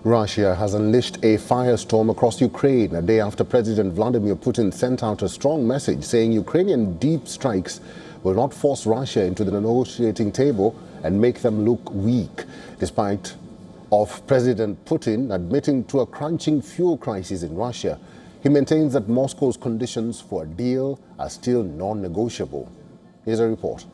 Russia has unleashed a firestorm across Ukraine a day after President Vladimir Putin sent out a strong message saying Ukrainian deep strikes will not force Russia into the negotiating table and make them look weak, despite of President Putin admitting to a crunching fuel crisis in Russia. He maintains that Moscow's conditions for a deal are still non-negotiable. Here's a report.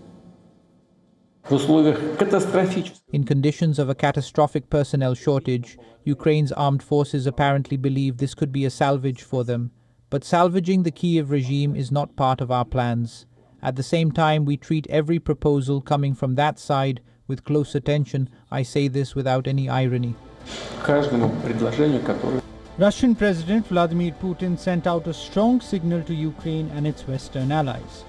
In conditions of a catastrophic personnel shortage, Ukraine's armed forces apparently believe this could be a salvage for them. But salvaging the Kyiv regime is not part of our plans. At the same time, we treat every proposal coming from that side with close attention. I say this without any irony. Russian President Vladimir Putin sent out a strong signal to Ukraine and its Western allies.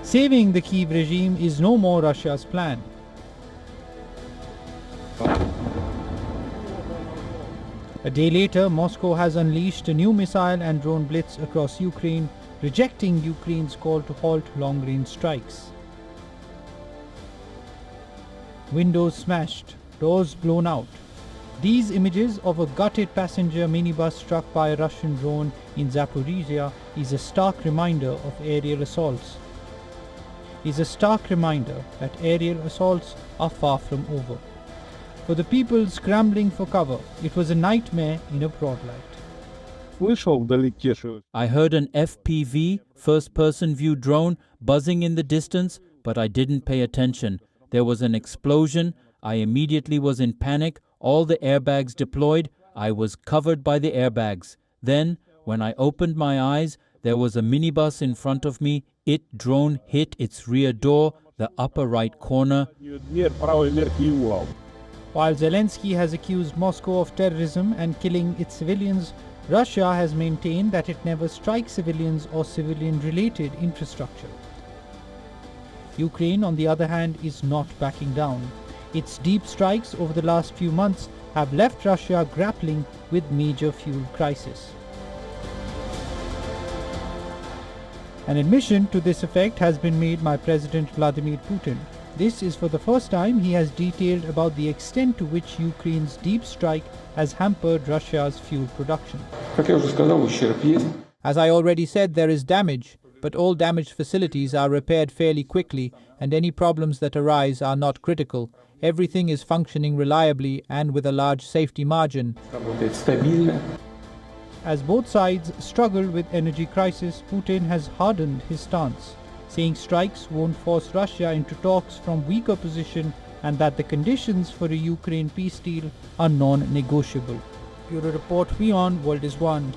Saving the Kyiv regime is no more Russia's plan. A day later, Moscow has unleashed a new missile and drone blitz across Ukraine, rejecting Ukraine's call to halt long-range strikes. Windows smashed, doors blown out. These images of a gutted passenger minibus struck by a Russian drone in Zaporizhia is a stark reminder of aerial assaults. Is a stark reminder that aerial assaults are far from over. For the people scrambling for cover, it was a nightmare in a broad light. I heard an FPV, first-person view drone, buzzing in the distance, but I didn't pay attention. There was an explosion. I immediately was in panic. All the airbags deployed. I was covered by the airbags. Then, when I opened my eyes, there was a minibus in front of me. It drone hit its rear door, the upper right corner. While Zelensky has accused Moscow of terrorism and killing its civilians, Russia has maintained that it never strikes civilians or civilian-related infrastructure. Ukraine, on the other hand, is not backing down. Its deep strikes over the last few months have left Russia grappling with major fuel crisis. An admission to this effect has been made by President Vladimir Putin. This is for the first time he has detailed about the extent to which Ukraine's deep strike has hampered Russia's fuel production. As I already said, there is damage, but all damaged facilities are repaired fairly quickly, and any problems that arise are not critical. Everything is functioning reliably and with a large safety margin. As both sides struggle with energy crisis, Putin has hardened his stance, saying strikes won't force Russia into talks from weaker position and that the conditions for a Ukraine peace deal are non-negotiable. Bureau Report, WION World is One.